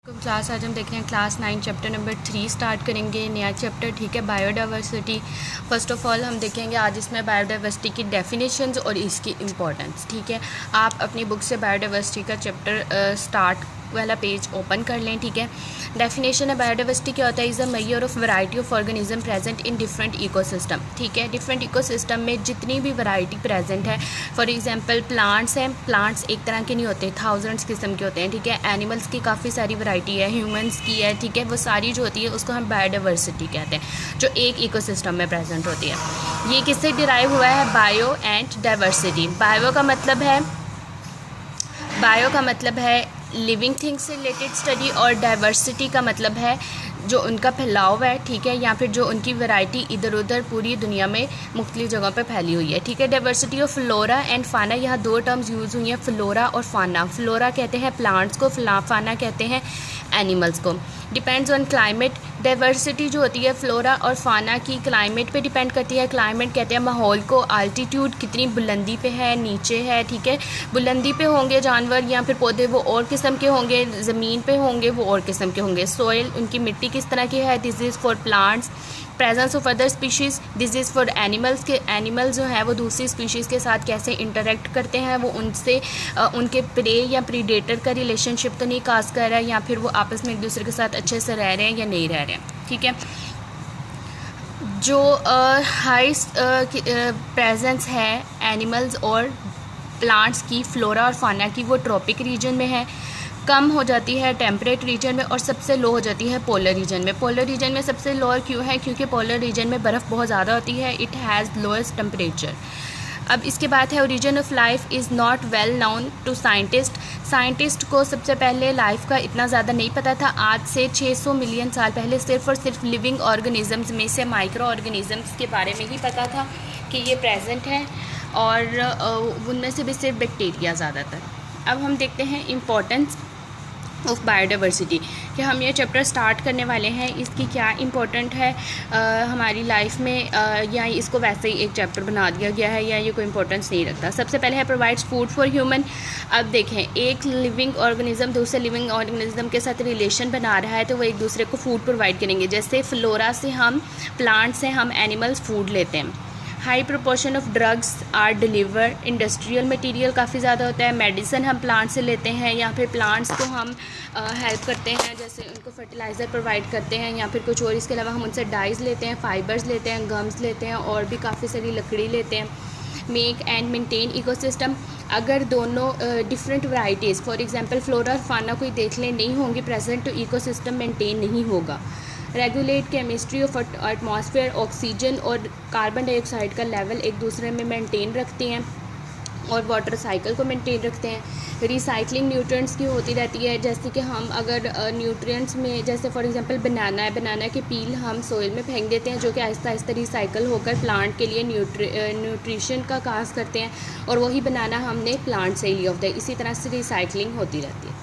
तो क्लास आज हम देख रहे हैं क्लास 9 चैप्टर नंबर 3 स्टार्ट करेंगे नया चैप्टर। ठीक है, बायोडाइवर्सिटी। फर्स्ट ऑफ ऑल हम देखेंगे आज इसमें बायोडाइवर्सिटी की डेफिनेशंस और इसकी इम्पोर्टेंस। ठीक है, आप अपनी बुक से बायोडाइवर्सिटी का चैप्टर स्टार्ट वाला पेज ओपन कर लें। ठीक है, डेफिनेशन है बायोडाइवर्सिटी क्या होता है, is a measure of variety of organism present in different ecosystem. ठीक है, डिफरेंट इकोसिस्टम में जितनी भी वैरायटी प्रेजेंट है, फॉर एग्जांपल प्लांट्स हैं, प्लांट्स एक तरह के नहीं होते, थाउजेंड्स किस्म के होते हैं। ठीक है, एनिमल्स की काफ़ी सारी वैरायटी है, ह्यूमंस की है। ठीक है, वो सारी जो होती है उसको हम बायोडाइवर्सिटी कहते हैं, जो एक इकोसिस्टम में प्रेजेंट होती है। ये किससे डिराइव हुआ है, बायो एंड डाइवर्सिटी। बायो का मतलब है लिविंग थिंग्स से रिलेटेड स्टडी, और डाइवर्सिटी का मतलब है जो उनका फैलाव है। ठीक है, या फिर जो उनकी वैरायटी इधर उधर पूरी दुनिया में मुख्तलिफ जगहों पे फैली हुई है। ठीक है, डाइवर्सिटी ऑफ फ्लोरा एंड फाना, यहाँ दो टर्म्स यूज़ हुई हैं, फ्लोरा और फाना। फ्लोरा कहते हैं प्लांट्स को, फाना कहते हैं एनिमल्स को। डिपेंड्स ऑन क्लाइमेट, डाइवर्सिटी जो होती है फ्लोरा और फाना की क्लाइमेट पे डिपेंड करती है। क्लाइमेट कहते हैं माहौल को, अल्टीट्यूड कितनी बुलंदी पे है, नीचे है। ठीक है, बुलंदी पे होंगे जानवर या फिर पौधे वो और किस्म के होंगे, ज़मीन पे होंगे वो और किस्म के होंगे। सोइल, उनकी मिट्टी किस तरह की है, this is for plants. Presence of other species, this is for animals, के एनिमल जो है वो दूसरी स्पीशीज़ के साथ कैसे इंटरेक्ट करते हैं, वो उनसे उनके प्रे या प्रीडेटर का रिलेशनशिप तो नहीं काज कर रहा है, या फिर वो आपस में एक दूसरे के साथ अच्छे से रह रहे हैं या नहीं रह रहे हैं। ठीक है, जो हाई प्रेजेंस है एनिमल्स और प्लांट्स की, फ्लोरा और फाना की, वो ट्रॉपिक रीजन में है, कम हो जाती है टेम्परेट रीजन में, और सबसे लो हो जाती है पोलर रीजन में। पोलर रीजन में सबसे लोअर क्यों है, क्योंकि पोलर रीजन में बर्फ़ बहुत ज़्यादा होती है, इट हैज़ लोएस्ट टेम्परेचर। अब इसके बाद है origin of life is not well known to scientist को सबसे पहले लाइफ का इतना ज़्यादा नहीं पता था। आज से 600 मिलियन साल पहले सिर्फ और सिर्फ लिविंग ऑर्गेनिजम्स में से माइक्रो ऑर्गेनिजम्स के बारे में ही पता था कि ये प्रेजेंट है, और उनमें से भी सिर्फ बैक्टीरिया ज़्यादातर। अब हम देखते हैं इम्पोर्टेंस ऑफ बायोडाइवर्सिटी, कि हम ये चैप्टर स्टार्ट करने वाले हैं, इसकी क्या इम्पोर्टेंट है हमारी लाइफ में, या इसको वैसे ही एक चैप्टर बना दिया गया है, या ये कोई इम्पोर्टेंस नहीं रखता। सबसे पहले है प्रोवाइड्स फूड फॉर ह्यूमन। अब देखें, एक लिविंग ऑर्गेनिज्म दूसरे लिविंग ऑर्गेनिज्म के साथ रिलेशन बना रहा है, तो वो एक दूसरे को फूड प्रोवाइड करेंगे। जैसे फ्लोरा से हम, प्लांट से हम एनिमल्स फूड लेते हैं। High proportion of drugs are deliver, industrial material काफ़ी ज़्यादा होता है। मेडिसिन हम प्लांट से लेते हैं, या फिर प्लांट्स को हम हेल्प करते हैं, जैसे उनको फर्टिलाइज़र प्रोवाइड करते हैं, या फिर कुछ और। इसके अलावा हम उनसे डाइज लेते हैं, फाइबर्स लेते हैं, गम्स लेते हैं, और भी काफ़ी सारी लकड़ी लेते हैं। मेक एंड मेंटेन इकोसिस्टम, अगर दोनों different varieties, for example flora और फाना कोई देख लें नहीं होंगी प्रेजेंट, तो इकोसिस्टम मेंटेन नहीं होगा। Regulate chemistry of atmosphere, oxygen और कार्बन डाइऑक्साइड का लेवल एक दूसरे में मेंटेन रखते हैं, और वाटर साइकिल को मेंटेन रखते हैं। रिसाइकलिंग न्यूट्रिएंट्स की होती रहती है, जैसे कि हम अगर न्यूट्रिएंट्स में, जैसे फॉर एग्जांपल बनाना है, बनाना के पील हम सोइल में फेंक देते हैं, जो कि आहिस्ता आहिस्ता रिसाइकल होकर प्लांट के लिए न्यूट्रिशन का काज करते हैं, और वही बनाना हमने प्लांट से ही लिया होता है। इसी तरह से रिसाइकलिंग होती रहती है।